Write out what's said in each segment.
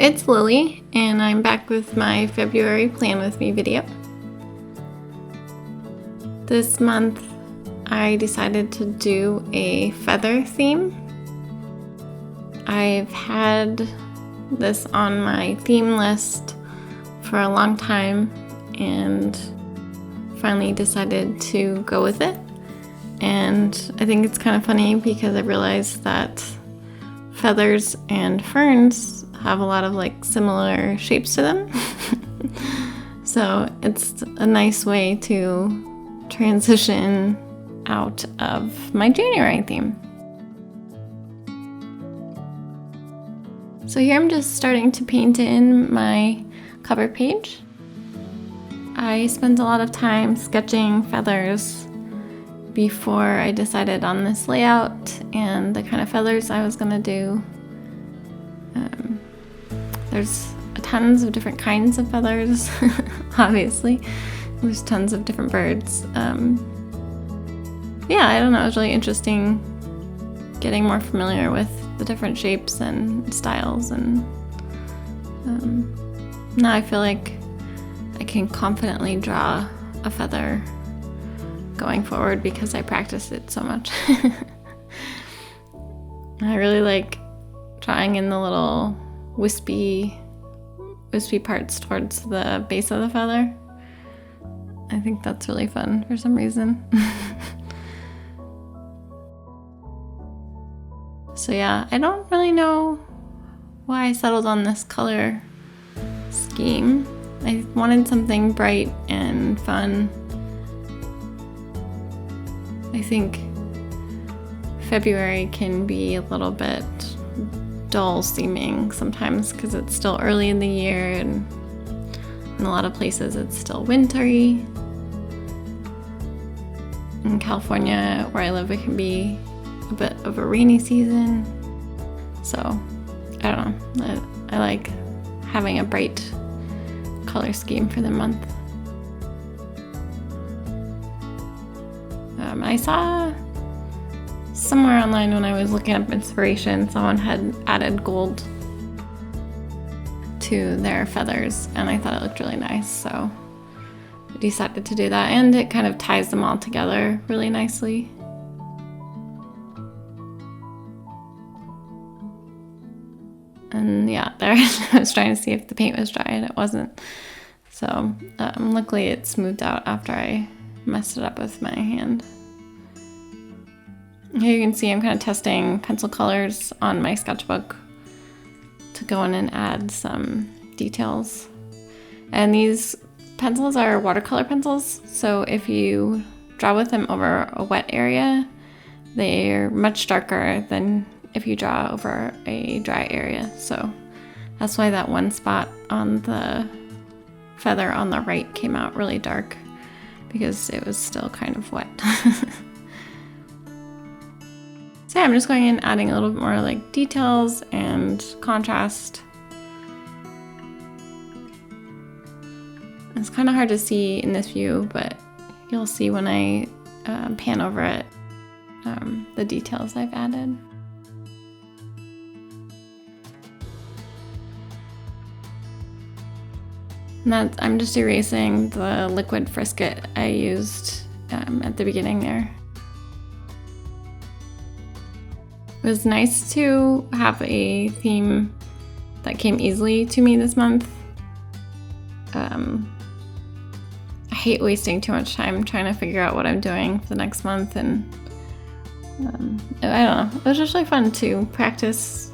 it's Lily, and I'm back with my February Plan With Me video. This month, I decided to do a feather theme. I've had this on my theme list for a long time, and finally decided to go with it. And I think it's kind of funny because I realized that feathers and ferns have a lot of similar shapes to them. So it's a nice way to transition out of my January theme. So here I'm just starting to paint in my cover page. I spent a lot of time sketching feathers before I decided on this layout and the kind of feathers I was gonna do. There's tons of different kinds of feathers, obviously. There's tons of different birds. Yeah, I don't know, it was really interesting getting more familiar with the different shapes and styles, and now I feel like I can confidently draw a feather going forward because I practiced it so much. I really like drawing in the little wispy parts towards the base of the feather. I think that's really fun for some reason. So yeah, I don't really know why I settled on this color scheme. I wanted something bright and fun. I think February can be a little bit dull seeming sometimes because it's still early in the year, and in a lot of places it's still wintry. In California, where I live, it can be a bit of a rainy season. So, I don't know. I like having a bright color scheme for the month. I saw somewhere online when I was looking up inspiration, someone had added gold to their feathers, and I thought it looked really nice, so I decided to do that, and it kind of ties them all together really nicely. And yeah, there I was trying to see if the paint was dry, and it wasn't. So luckily it smoothed out after I messed it up with my hand. Here you can see I'm kind of testing pencil colors on my sketchbook to go in and add some details. And these pencils are watercolor pencils, so if you draw with them over a wet area, they're much darker than if you draw over a dry area. So that's why that one spot on the feather on the right came out really dark, because it was still kind of wet. So yeah, I'm just going in adding a little bit more details and contrast. It's kind of hard to see in this view, but you'll see when I pan over it the details I've added. And I'm just erasing the liquid Frisket I used at the beginning there. It was nice to have a theme that came easily to me this month. I hate wasting too much time trying to figure out what I'm doing for the next month, and I don't know, it was just really fun to practice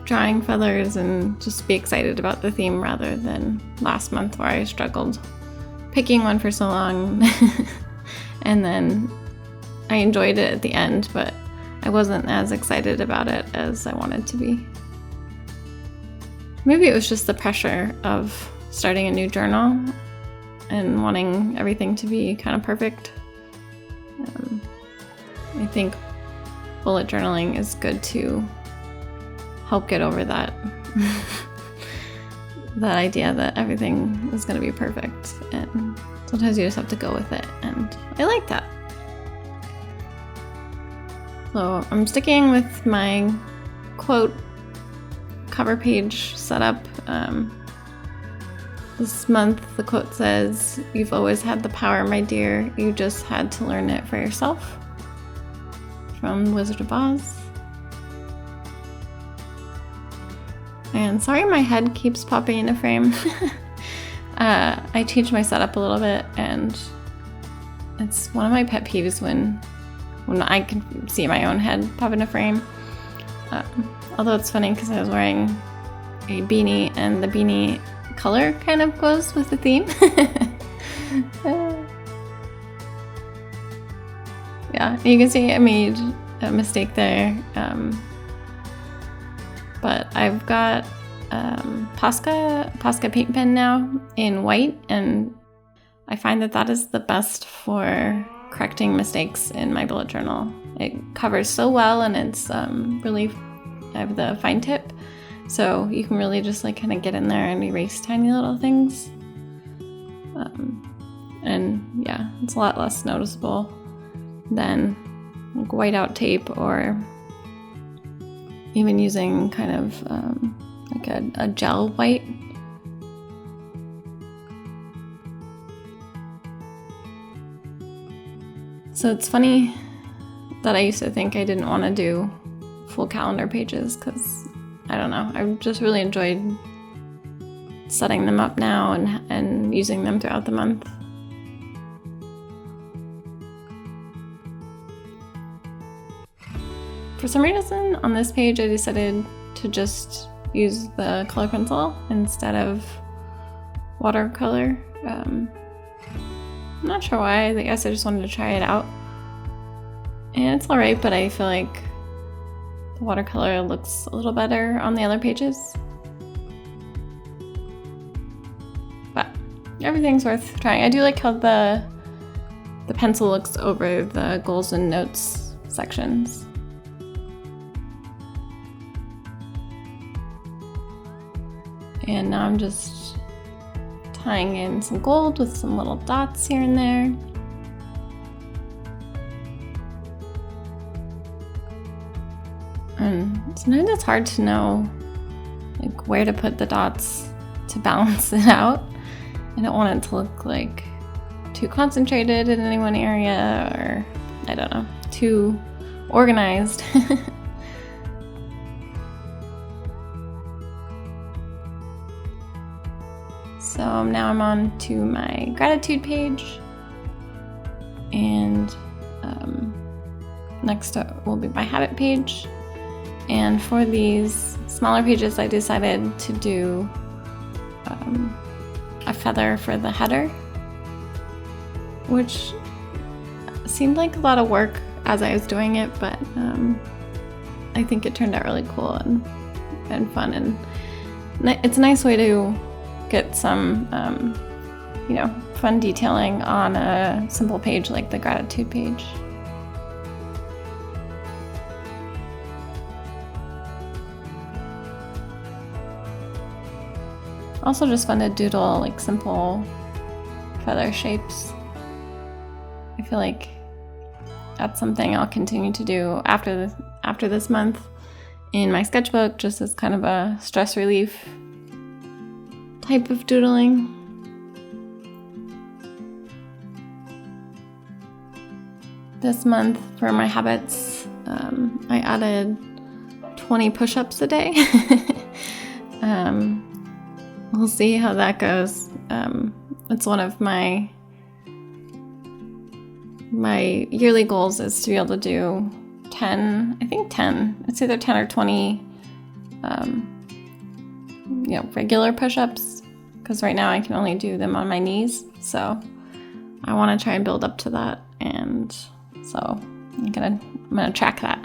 drawing feathers and just be excited about the theme rather than last month where I struggled picking one for so long. And then I enjoyed it at the end, but I wasn't as excited about it as I wanted to be. Maybe it was just the pressure of starting a new journal and wanting everything to be kind of perfect. I think bullet journaling is good to help get over that that idea that everything is going to be perfect, and sometimes you just have to go with it, and I like that. So I'm sticking with my quote cover page setup. This month the quote says, "You've always had the power, my dear. You just had to learn it for yourself." From Wizard of Oz. And sorry my head keeps popping into frame. I changed my setup a little bit, and it's one of my pet peeves when I can see my own head pop into frame. Although it's funny because I was wearing a beanie, and the beanie color kind of goes with the theme. Yeah, you can see I made a mistake there. But I've got Posca paint pen now in white, and I find that is the best for correcting mistakes in my bullet journal. It covers so well, and it's really, I have the fine tip, so you can really just like kind of get in there and erase tiny little things. And yeah, it's a lot less noticeable than like whiteout tape, or even using kind of like a gel white. So it's funny that I used to think I didn't want to do full calendar pages because, I don't know, I've just really enjoyed setting them up now and using them throughout the month. For some reason on this page I decided to just use the color pencil instead of watercolor. I'm not sure why, I guess I just wanted to try it out. And it's alright, but I feel like the watercolor looks a little better on the other pages. But everything's worth trying. I do like how the pencil looks over the goals and notes sections. And now I'm just tying in some gold with some little dots here and there. And sometimes it's hard to know like where to put the dots to balance it out. I don't want it to look like too concentrated in any one area, or I don't know, too organized. So now I'm on to my gratitude page, and next up will be my habit page. And for these smaller pages, I decided to do a feather for the header, which seemed like a lot of work as I was doing it, but I think it turned out really cool and fun, and it's a nice way to get some fun detailing on a simple page like the gratitude page. Also just fun to doodle like simple feather shapes. I feel like that's something I'll continue to do after this month in my sketchbook, just as kind of a stress relief type of doodling. This month for my habits, I added 20 push-ups a day. We'll see how that goes. It's one of my yearly goals is to be able to do 10, it's either 10 or 20 regular push-ups, because right now I can only do them on my knees, so I want to try and build up to that, and so I'm gonna track that.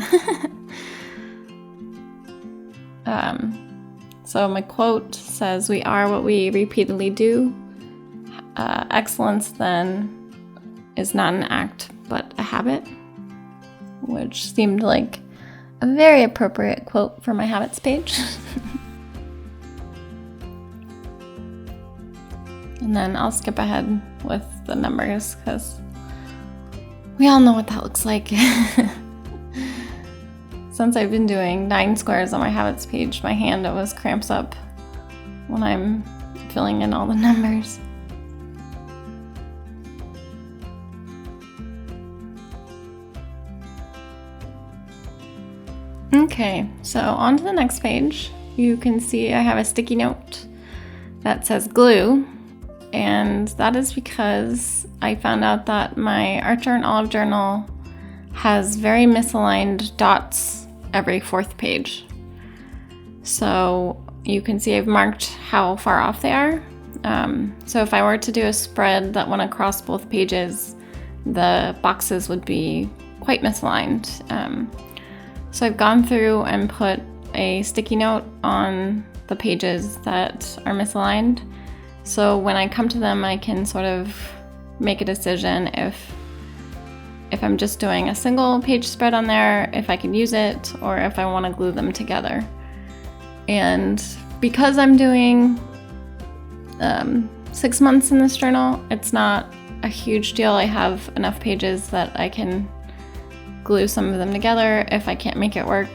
So my quote says, "We are what we repeatedly do. Excellence then is not an act but a habit," which seemed like a very appropriate quote for my habits page. And then I'll skip ahead with the numbers because we all know what that looks like. since I've been doing 9 squares on my habits page, my hand always cramps up when I'm filling in all the numbers. Okay, so on to the next page. You can see I have a sticky note that says glue, and that is because I found out that my Archer and Olive journal has very misaligned dots every 4th page. So you can see I've marked how far off they are. So if I were to do a spread that went across both pages, the boxes would be quite misaligned. So I've gone through and put a sticky note on the pages that are misaligned. So when I come to them, I can sort of make a decision if I'm just doing a single page spread on there, if I can use it, or if I want to glue them together. And because I'm doing 6 months in this journal, it's not a huge deal. I have enough pages that I can glue some of them together if I can't make it work.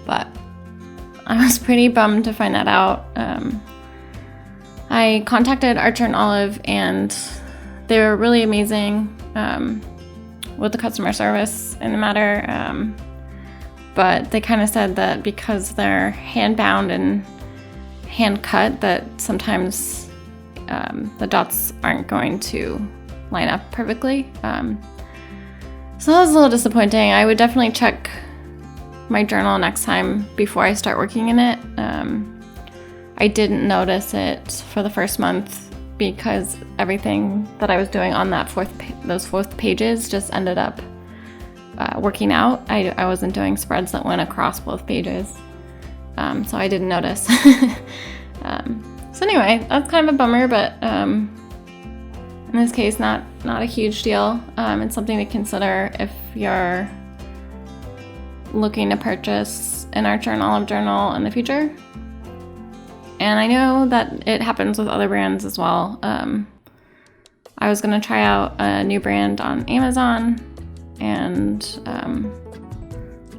But I was pretty bummed to find that out. I contacted Archer and Olive, and they were really amazing with the customer service in the matter. But they kind of said that because they're hand bound and hand cut, that sometimes the dots aren't going to line up perfectly. So that was a little disappointing. I would definitely check my journal next time before I start working in it. I didn't notice it for the first month because everything that I was doing on that those 4th pages just ended up working out. I wasn't doing spreads that went across both pages, so I didn't notice. So anyway, that's kind of a bummer, but in this case, not a huge deal. It's something to consider if you're looking to purchase an Archer and Olive journal in the future. And I know that it happens with other brands as well. I was going to try out a new brand on Amazon, and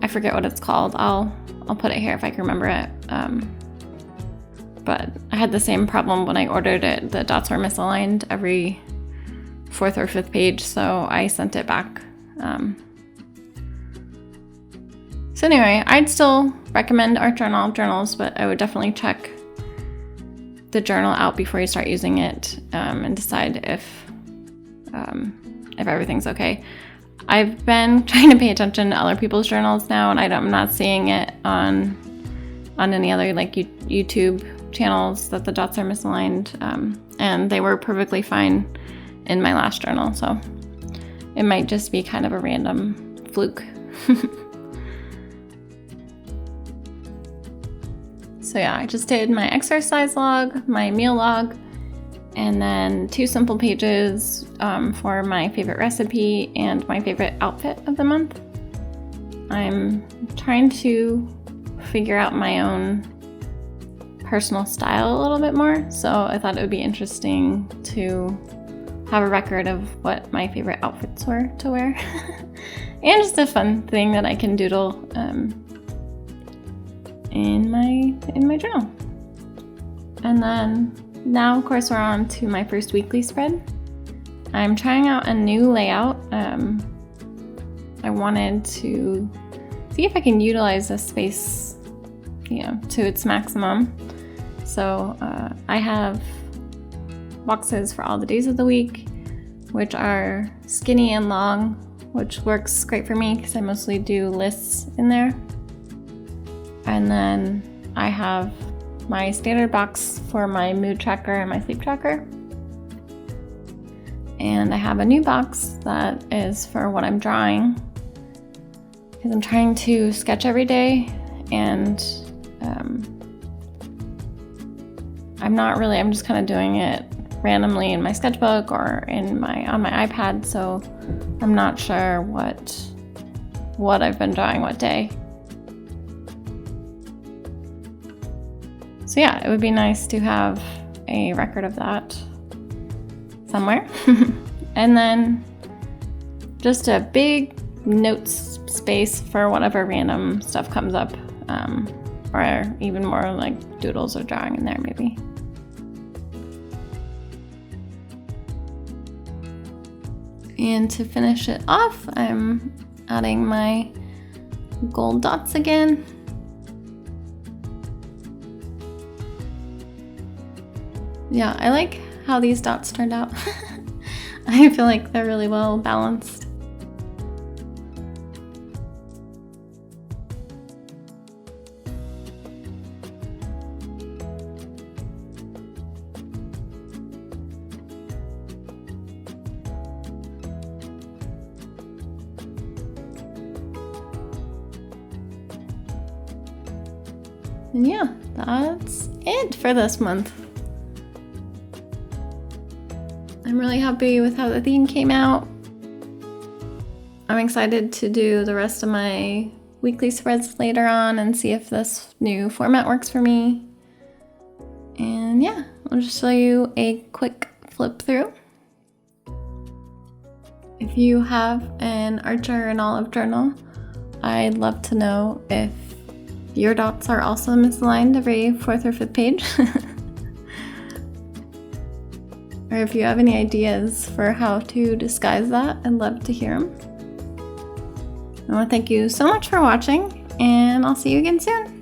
I forget what it's called. I'll put it here if I can remember it. But I had the same problem when I ordered it. The dots were misaligned every 4th or 5th page, so I sent it back. So anyway, I'd still recommend Archer and Olive journals, but I would definitely check the journal out before you start using it, and decide if everything's okay. I've been trying to pay attention to other people's journals now, and I'm not seeing it on any other like YouTube channels that the dots are misaligned, and they were perfectly fine in my last journal, so it might just be kind of a random fluke. So yeah, I just did my exercise log, my meal log, and then 2 simple pages for my favorite recipe and my favorite outfit of the month. I'm trying to figure out my own personal style a little bit more, so I thought it would be interesting to have a record of what my favorite outfits were to wear. And just a fun thing that I can doodle in my journal. And then now, of course, we're on to my first weekly spread. I'm trying out a new layout. I wanted to see if I can utilize this space, to its maximum. So I have boxes for all the days of the week, which are skinny and long, which works great for me because I mostly do lists in there. And then I have my standard box for my mood tracker and my sleep tracker. And I have a new box that is for what I'm drawing, because I'm trying to sketch every day, and I'm just kind of doing it randomly in my sketchbook or on my iPad, so I'm not sure what I've been drawing what day. So yeah, it would be nice to have a record of that somewhere. And then just a big notes space for whatever random stuff comes up, or even more like doodles or drawing in there maybe. And to finish it off, I'm adding my gold dots again. Yeah, I like how these dots turned out. I feel like they're really well balanced. And yeah, that's it for this month. I'm really happy with how the theme came out. I'm excited to do the rest of my weekly spreads later on and see if this new format works for me. And yeah, I'll just show you a quick flip through. If you have an Archer and Olive journal, I'd love to know if your dots are also misaligned every 4th or 5th page. Or if you have any ideas for how to disguise that, I'd love to hear them. I want to thank you so much for watching, and I'll see you again soon.